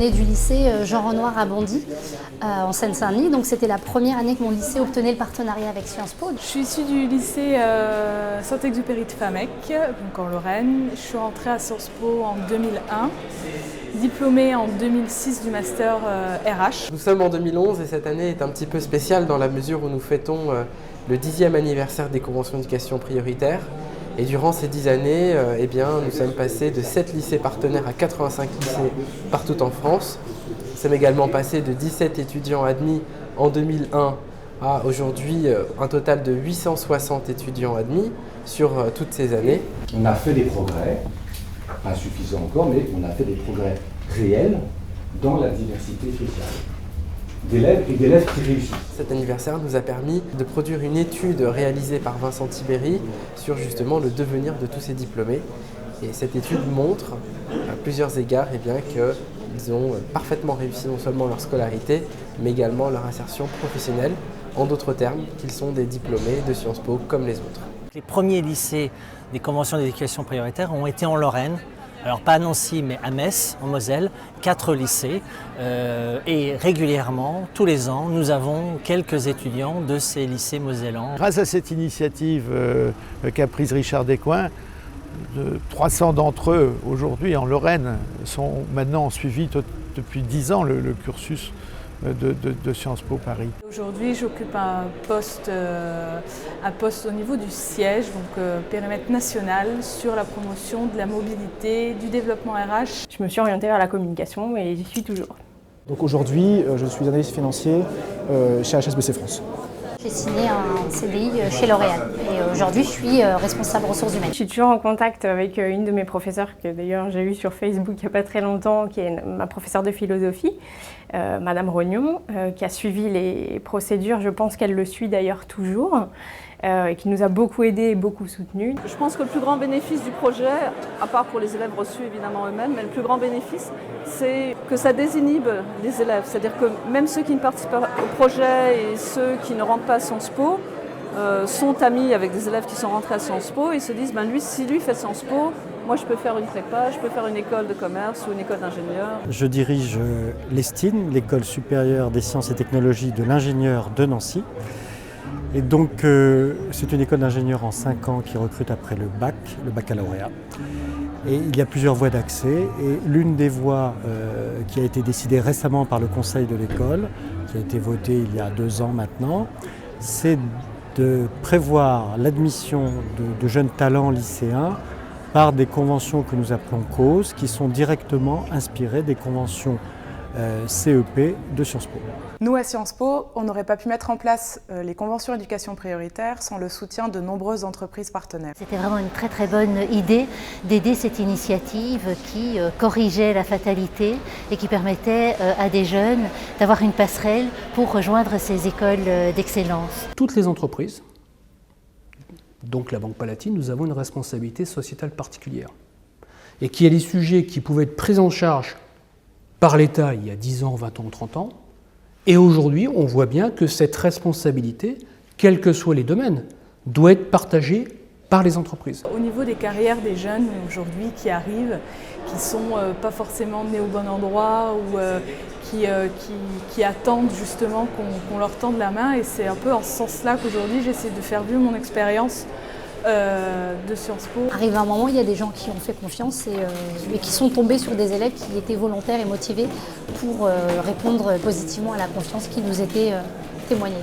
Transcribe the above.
venais du lycée Jean Renoir à Bondy, en Seine-Saint-Denis. Donc c'était la première année que mon lycée obtenait le partenariat avec Sciences Po. Je suis issue du lycée Saint-Exupéry de Famec, donc en Lorraine. Je suis rentrée à Sciences Po en 2001, diplômée en 2006 du master RH. Nous sommes en 2011 et cette année est un petit peu spéciale dans la mesure où nous fêtons le 10e anniversaire des conventions d'éducation prioritaire. Et durant ces 10 années, nous sommes passés de 7 lycées partenaires à 85 lycées partout en France. Nous sommes également passés de 17 étudiants admis en 2001 à aujourd'hui un total de 860 étudiants admis sur toutes ces années. On a fait des progrès, pas suffisants encore, mais on a fait des progrès réels dans la diversité sociale d'élèves et d'élèves qui réussissent. Cet anniversaire nous a permis de produire une étude réalisée par Vincent Tibéry sur justement le devenir de tous ces diplômés. Et cette étude montre à plusieurs égards qu'ils ont parfaitement réussi non seulement leur scolarité, mais également leur insertion professionnelle. En d'autres termes, qu'ils sont des diplômés de Sciences Po comme les autres. Les premiers lycées des conventions d'éducation prioritaire ont été en Lorraine. Alors pas à Nancy, mais à Metz, en Moselle, 4 lycées. Et régulièrement, tous les ans, nous avons quelques étudiants de ces lycées mosellans. Grâce à cette initiative qu'a prise Richard Descoings, 300 d'entre eux, aujourd'hui en Lorraine, sont maintenant suivis depuis 10 ans le cursus de Sciences Po Paris. Aujourd'hui, j'occupe un poste au niveau du siège, donc périmètre national, sur la promotion de la mobilité, du développement RH. Je me suis orientée vers la communication et j'y suis toujours. Donc aujourd'hui, je suis analyste financier chez HSBC France. J'ai signé un CDI chez L'Oréal et aujourd'hui je suis responsable ressources humaines. Je suis toujours en contact avec une de mes professeurs que d'ailleurs j'ai eue sur Facebook il n'y a pas très longtemps, qui est ma professeure de philosophie, Madame Rognon, qui a suivi les procédures, je pense qu'elle le suit d'ailleurs toujours, et qui nous a beaucoup aidés et beaucoup soutenus. Je pense que le plus grand bénéfice du projet, à part pour les élèves reçus évidemment eux-mêmes, mais le plus grand bénéfice, c'est que ça désinhibe les élèves. C'est-à-dire que même ceux qui ne participent pas au projet et ceux qui ne rentrent pas à Sciences Po sont amis avec des élèves qui sont rentrés à Sciences Po et se disent si lui fait Sciences Po, moi je peux faire une prépa, je peux faire une école de commerce ou une école d'ingénieur. Je dirige l'ESTIN, l'école supérieure des sciences et technologies de l'ingénieur de Nancy. Et donc c'est une école d'ingénieurs en 5 ans qui recrute après le bac, le baccalauréat. Et il y a plusieurs voies d'accès et l'une des voies qui a été décidée récemment par le conseil de l'école, qui a été votée il y a 2 ans maintenant, c'est de prévoir l'admission de jeunes talents lycéens par des conventions que nous appelons CAUSE, qui sont directement inspirées des conventions CEP de Sciences Po. Nous, à Sciences Po, on n'aurait pas pu mettre en place les conventions éducation prioritaire sans le soutien de nombreuses entreprises partenaires. C'était vraiment une très très bonne idée d'aider cette initiative qui corrigeait la fatalité et qui permettait à des jeunes d'avoir une passerelle pour rejoindre ces écoles d'excellence. Toutes les entreprises, donc la Banque Palatine, nous avons une responsabilité sociétale particulière. Et qu'il y a des sujets qui pouvaient être pris en charge par l'État il y a 10 ans, 20 ans, 30 ans, et aujourd'hui, on voit bien que cette responsabilité, quels que soient les domaines, doit être partagée par les entreprises. Au niveau des carrières des jeunes aujourd'hui qui arrivent, qui ne sont pas forcément nés au bon endroit ou qui attendent justement qu'on leur tende la main, et c'est un peu en ce sens-là qu'aujourd'hui j'essaie de faire vivre mon expérience de Sciences Po. Arrive un moment, il y a des gens qui ont fait confiance et qui sont tombés sur des élèves qui étaient volontaires et motivés pour répondre positivement à la confiance qui nous était témoignée.